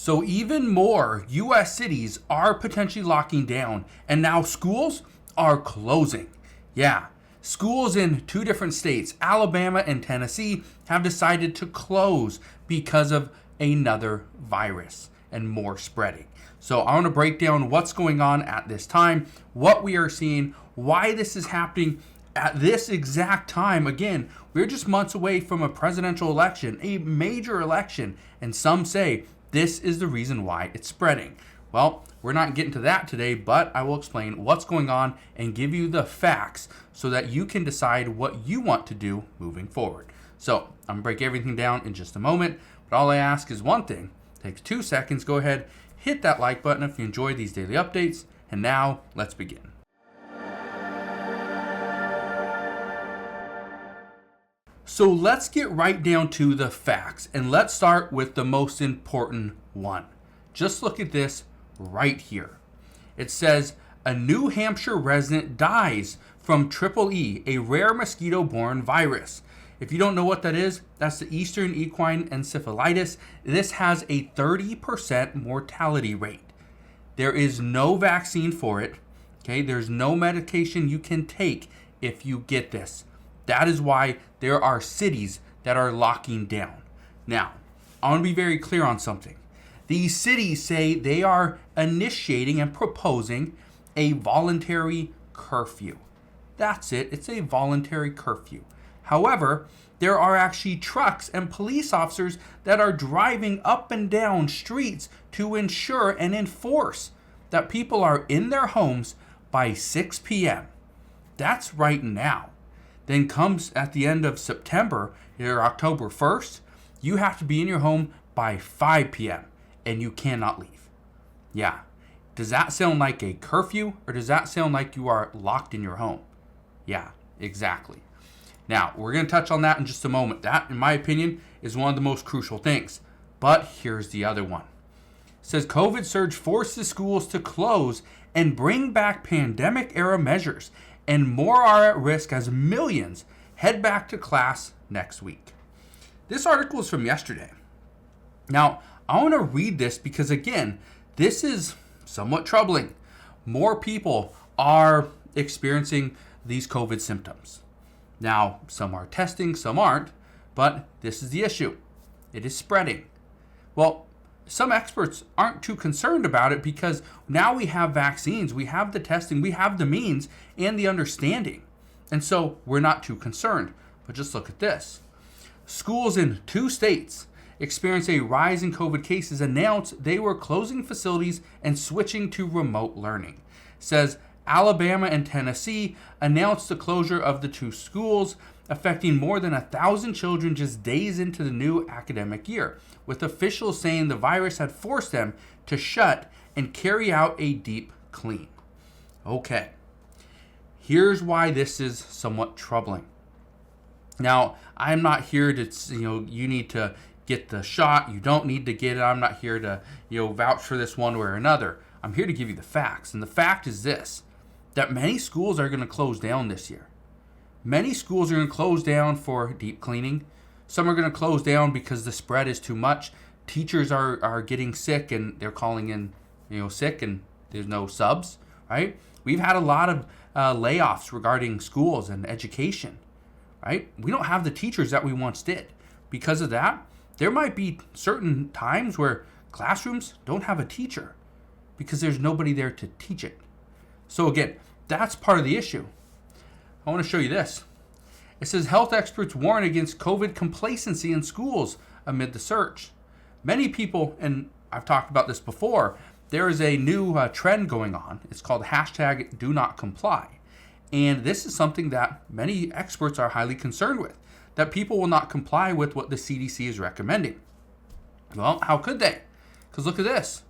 So even more US cities are potentially locking down, and now schools are closing. Yeah, schools in two different states, Alabama and Tennessee, have decided to close because of another virus and more spreading. So I want to break down what's going on at this time, what we are seeing, why this is happening at this exact time. Again, we're just months away from a presidential election, a major election, and some say this is the reason why it's spreading. Well, we're not getting to that today, but I will explain what's going on and give you the facts so that you can decide what you want to do moving forward. So I'm gonna break everything down in just a moment, but all I ask is one thing. It takes 2 seconds. Go ahead, hit that like button if you enjoy these daily updates. And now let's begin. So let's get right down to the facts, and let's start with the most important one. Just look at this right here. It says a New Hampshire resident dies from EEE, a rare mosquito-borne virus. If you don't know what that is, that's the Eastern equine encephalitis. This has a 30% mortality rate. There is no vaccine for it. Okay, there's no medication you can take if you get this. That is why there are cities that are locking down. Now, I want to be very clear on something. These cities say they are initiating and proposing a voluntary curfew. That's it. It's a voluntary curfew. However, there are actually trucks and police officers that are driving up and down streets to ensure and enforce that people are in their homes by 6 p.m. That's right now. Then comes at the end of September or October 1st, you have to be in your home by 5 p.m. and you cannot leave. Yeah. Does that sound like a curfew, or does that sound like you are locked in your home? Yeah, exactly. Now, we're going to touch on that in just a moment. That, in my opinion, is one of the most crucial things. But here's the other one. It says COVID surge forces schools to close and bring back pandemic-era measures, and more are at risk as millions head back to class next week. This article is from yesterday. Now, I want to read this because, again, this is somewhat troubling. More people are experiencing these COVID symptoms. Now, some are testing, some aren't, but this is the issue. It is spreading. Well, some experts aren't too concerned about it because now we have vaccines, we have the testing, we have the means and the understanding. And so we're not too concerned. But just look at this. Schools in 2 states experienced a rise in COVID cases, announced they were closing facilities and switching to remote learning. It says Alabama and Tennessee announced the closure of the 2 schools, affecting more than 1,000 children just days into the new academic year, with officials saying the virus had forced them to shut and carry out a deep clean. Okay, here's why this is somewhat troubling. Now, I'm not here to, you need to get the shot, you don't need to get it. I'm not here to, vouch for this one way or another. I'm here to give you the facts. And the fact is this, that many schools are going to close down this year. Many schools are going to close down for deep cleaning. Some are going to close down because the spread is too much. Teachers are getting sick and they're calling in, sick, and there's no subs, right? We've had a lot of layoffs regarding schools and education, right? We don't have the teachers that we once did. Because of that, there might be certain times where classrooms don't have a teacher because there's nobody there to teach it. So again, that's part of the issue. I want to show you this. It says health experts warn against COVID complacency in schools amid the surge. Many people, and I've talked about this before, there is a new trend going on. It's called #DoNotComply. And this is something that many experts are highly concerned with, that people will not comply with what the CDC is recommending. Well, how could they? Because look at this.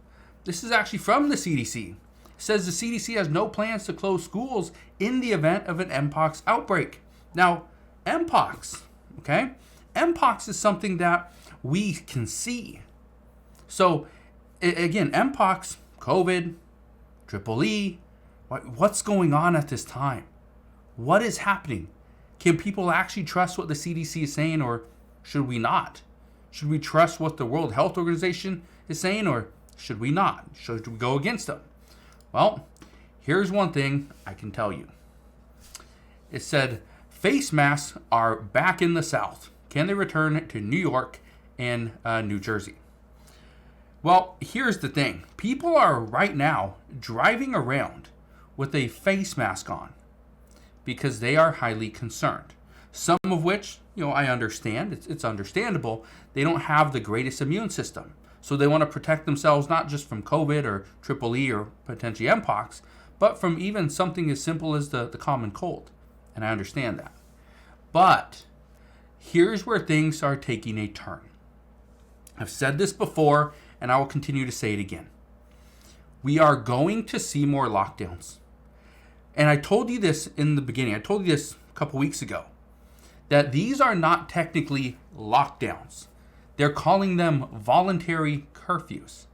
This is actually from the CDC. It says the CDC has no plans to close schools in the event of an Mpox outbreak. Now, Mpox, okay? Mpox is something that we can see. So, again, Mpox, COVID, EEE, what's going on at this time? What is happening? Can people actually trust what the CDC is saying, or should we not? Should we trust what the World Health Organization is saying, or should we not? Should we go against them? Well, here's one thing I can tell you. It said, face masks are back in the South. Can they return to New York and New Jersey? Well, here's the thing. People are right now driving around with a face mask on because they are highly concerned. Some of which, I understand. It's understandable. They don't have the greatest immune system. So they want to protect themselves not just from COVID or Triple E or potentially Mpox, but from even something as simple as the common cold. And I understand that. But here's where things are taking a turn. I've said this before, and I will continue to say it again. We are going to see more lockdowns. And I told you this in the beginning. I told you this a couple weeks ago, that these are not technically lockdowns. They're calling them voluntary curfews.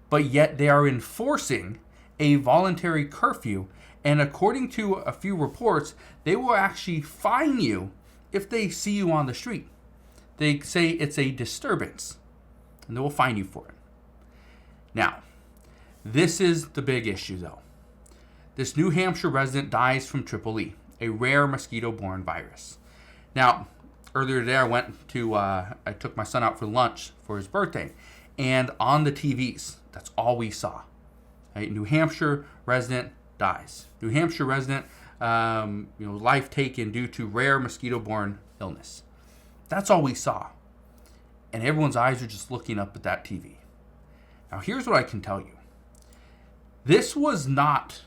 But yet they are enforcing a voluntary curfew. And according to a few reports, they will actually fine you if they see you on the street. They say it's a disturbance, and they will fine you for it. Now, this is the big issue, though. This New Hampshire resident dies from Triple E, a rare mosquito-borne virus. Now, earlier today, I took my son out for lunch for his birthday, and on the TVs, that's all we saw. Right? New Hampshire resident dies. New Hampshire resident, life taken due to rare mosquito-borne illness. That's all we saw. And everyone's eyes are just looking up at that TV. Now, here's what I can tell you. This was not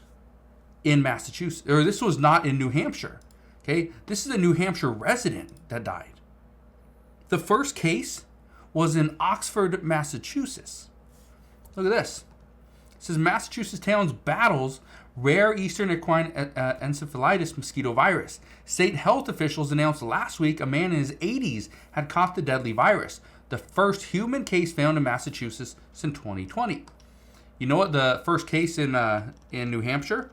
in Massachusetts, or this was not in New Hampshire. Okay? This is a New Hampshire resident that died. The first case was in Oxford, Massachusetts. Look at this. It says Massachusetts towns battles rare Eastern equine encephalitis mosquito virus. State health officials announced last week a man in his 80s had caught the deadly virus, the first human case found in Massachusetts since 2020. You know what the first case in New Hampshire?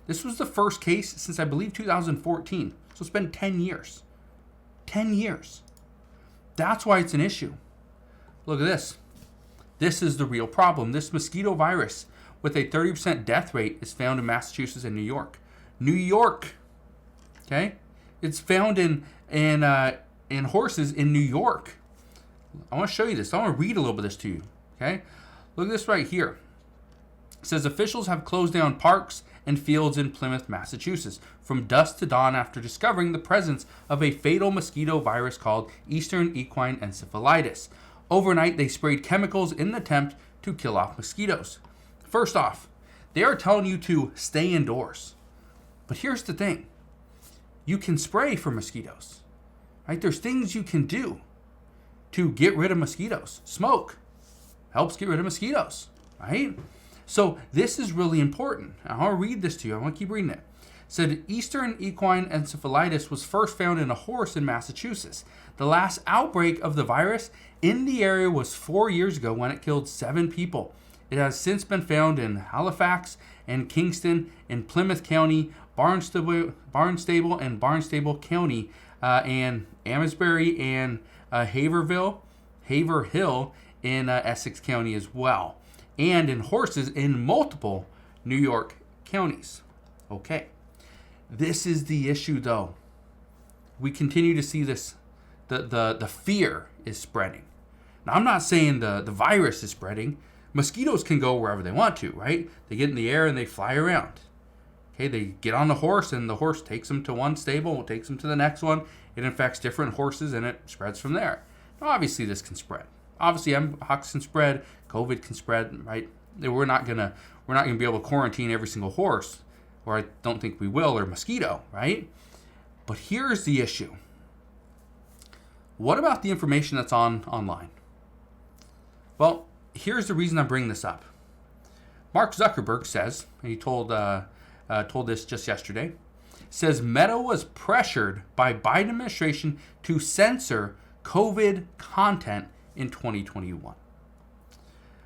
This was the first case since, I believe, 2014. So it's been 10 years. 10 years. That's why it's an issue. Look at this. This is the real problem. This mosquito virus with a 30% death rate is found in Massachusetts and New York. New York. Okay? It's found in horses in New York. I want to show you this. I want to read a little bit of this to you. Okay? Look at this right here. It says officials have closed down parks and fields in Plymouth, Massachusetts, from dusk to dawn after discovering the presence of a fatal mosquito virus called Eastern equine encephalitis. Overnight, they sprayed chemicals in an attempt to kill off mosquitoes. First off, they are telling you to stay indoors. But here's the thing. You can spray for mosquitoes. Right? There's things you can do to get rid of mosquitoes. Smoke helps get rid of mosquitoes. Right? So this is really important. I'll read this to you. I want to keep reading it. It said Eastern equine encephalitis was first found in a horse in Massachusetts. The last outbreak of the virus in the area was 4 years ago when it killed 7 people. It has since been found in Halifax and Kingston, in Plymouth County, Barnstable and Barnstable County, and Amesbury and Haverhill in Essex County as well, and in horses in multiple New York counties. Okay. This is the issue, though. We continue to see this. The fear is spreading. Now, I'm not saying the virus is spreading. Mosquitoes can go wherever they want to, right? They get in the air and they fly around. Okay, they get on the horse and the horse takes them to one stable, takes them to the next one. It infects different horses and it spreads from there. Now, obviously, this can spread. Obviously, Mpox can spread. COVID can spread, right? We're not gonna be able to quarantine every single horse, or I don't think we will, or mosquito, right? But here's the issue. What about the information that's online? Well, here's the reason I'm bringing this up. Mark Zuckerberg says, and he told this just yesterday, says Meta was pressured by Biden administration to censor COVID content in 2021.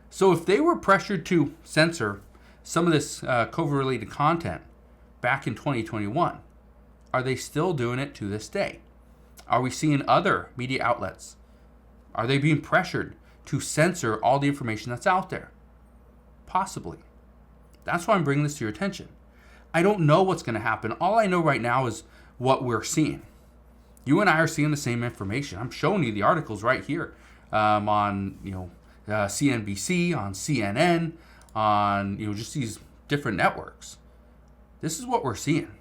So if they were pressured to censor some of this COVID-related content back in 2021, are they still doing it to this day? Are we seeing other media outlets? Are they being pressured to censor all the information that's out there? Possibly. That's why I'm bringing this to your attention. I don't know what's going to happen. All I know right now is what we're seeing. You and I are seeing the same information. I'm showing you the articles right here on CNBC, on CNN, on just these different networks. This is what we're seeing.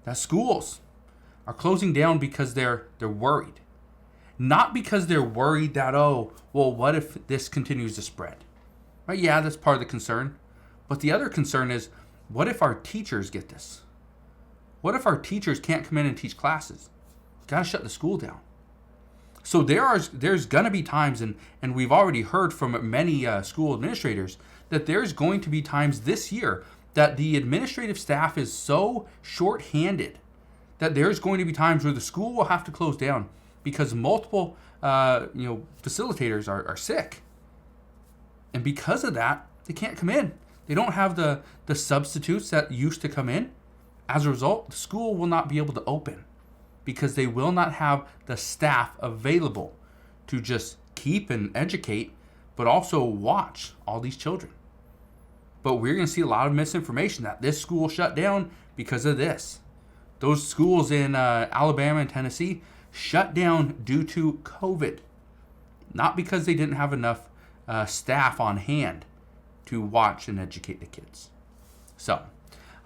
That schools are closing down because they're worried. Not because they're worried that, what if this continues to spread? Right? Yeah, that's part of the concern. But the other concern is, what if our teachers get this? What if our teachers can't come in and teach classes? Got to shut the school down. So there's going to be times, and we've already heard from many school administrators, that there's going to be times this year that the administrative staff is so short-handed that there's going to be times where the school will have to close down because multiple facilitators are sick. And because of that, they can't come in. They don't have the substitutes that used to come in. As a result, the school will not be able to open because they will not have the staff available to just keep and educate, but also watch all these children. But we're going to see a lot of misinformation that this school shut down because of this. Those schools in Alabama and Tennessee shut down due to COVID, not because they didn't have enough staff on hand to watch and educate the kids. So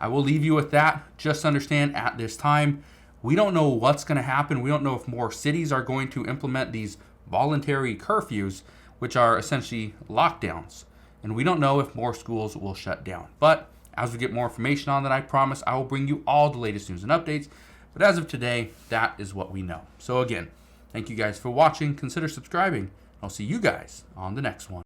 I will leave you with that. Just understand at this time, we don't know what's going to happen. We don't know if more cities are going to implement these voluntary curfews, which are essentially lockdowns. And we don't know if more schools will shut down. But as we get more information on that, I promise I will bring you all the latest news and updates. But as of today, that is what we know. So again, thank you guys for watching. Consider subscribing. I'll see you guys on the next one.